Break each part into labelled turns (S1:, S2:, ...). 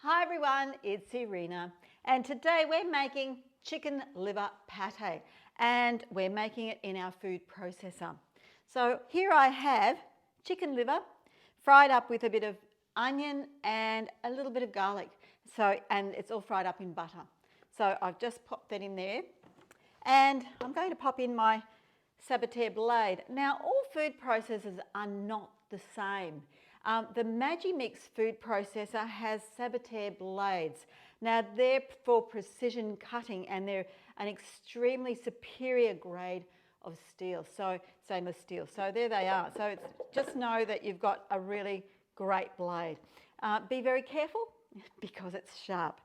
S1: Hi everyone, it's Irina, and today we're making chicken liver pate, and we're making it in our food processor. So here I have chicken liver fried up with a bit of onion and a little bit of garlic. And it's all fried up in butter. So I've just popped that in there, and I'm going to pop in my SUBRSCRIBE blade. Now, all food processors are not the same. The Magimix Food Processor has SUBRSCRIBE blades. Now, they're for precision cutting, and they're an extremely superior grade of steel, so stainless steel. So there they are. So just know that you've got a really great blade. Be very careful because it's sharp.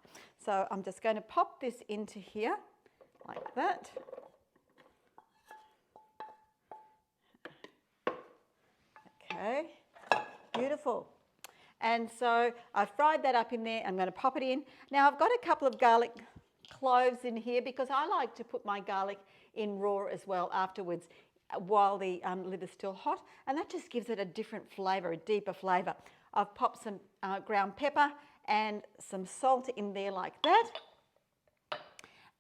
S1: So I'm just going to pop this into here like that. Okay. Beautiful. And so I fried that up in there. I'm going to pop it in. Now I've got a couple of garlic cloves in here because I like to put my garlic in raw as well afterwards while the liver's still hot, and that just gives it a different flavour, a deeper flavour. I've popped some ground pepper and some salt in there like that.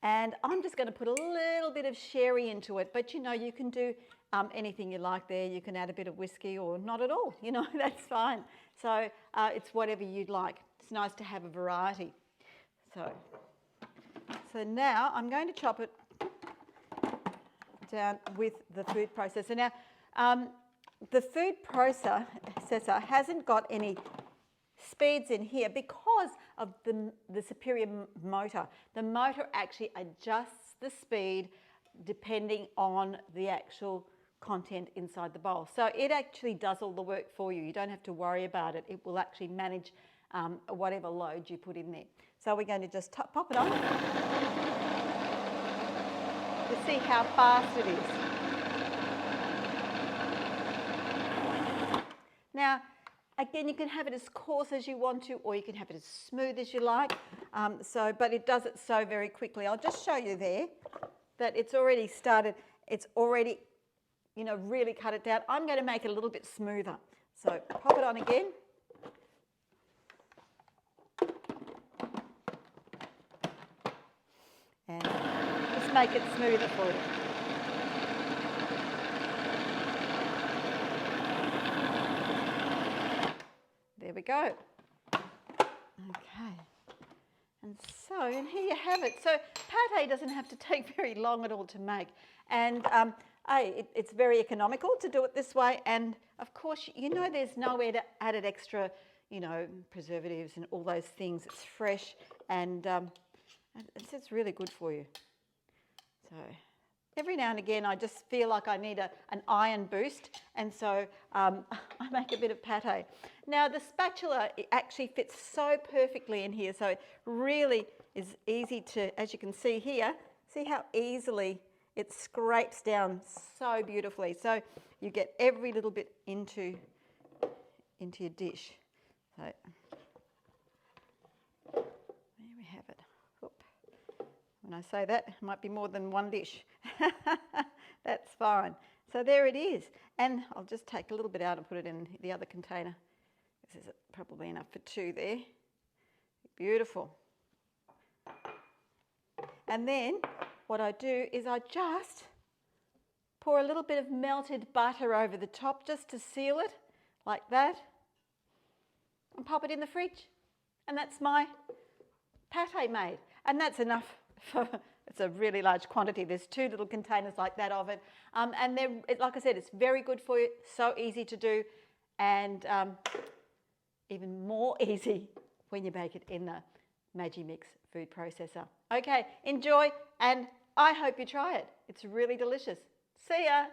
S1: And I'm just going to put a little bit of sherry into it, but you know, you can do anything you like there. You can add a bit of whiskey or not at all, you know, that's fine. So it's whatever you'd like. It's nice to have a variety. So now I'm going to chop it down with the food processor. Now, the food processor hasn't got any speeds in here because of the superior motor. The motor actually adjusts the speed depending on the actual content inside the bowl. So it actually does all the work for you. You don't have to worry about it. It will actually manage whatever load you put in there. So we're going to just pop it on to see how fast it is. Now, again, you can have it as coarse as you want to, or you can have it as smooth as you like. But it does it so very quickly. I'll just show you there that it's already started. It's already, you know, really cut it down. I'm going to make it a little bit smoother. So pop it on again. And just make it smoother for you. There we go. Okay. And here you have it. So pate doesn't have to take very long at all to make. And it's very economical to do it this way. And of course, you know, there's nowhere to added extra, you know, preservatives and all those things. It's fresh and it's really good for you. So every now and again, I just feel like I need an iron boost, and so I make a bit of pate. Now, the spatula, it actually fits so perfectly in here, so it really is easy to, as you can see here, see how easily it scrapes down so beautifully. So you get every little bit into your dish. So there we have it. When I say that, it might be more than one dish. That's fine. So there it is. And I'll just take a little bit out and put it in the other container. This is probably enough for two there. Beautiful. And then what I do is I just pour a little bit of melted butter over the top just to seal it, like that. And pop it in the fridge. And that's my pate made. And that's enough. It's a really large quantity. There's two little containers like that of it. And like I said, it's very good for you, so easy to do, and even more easy when you bake it in the Magimix Food Processor. Okay, enjoy, and I hope you try it. It's really delicious. See ya.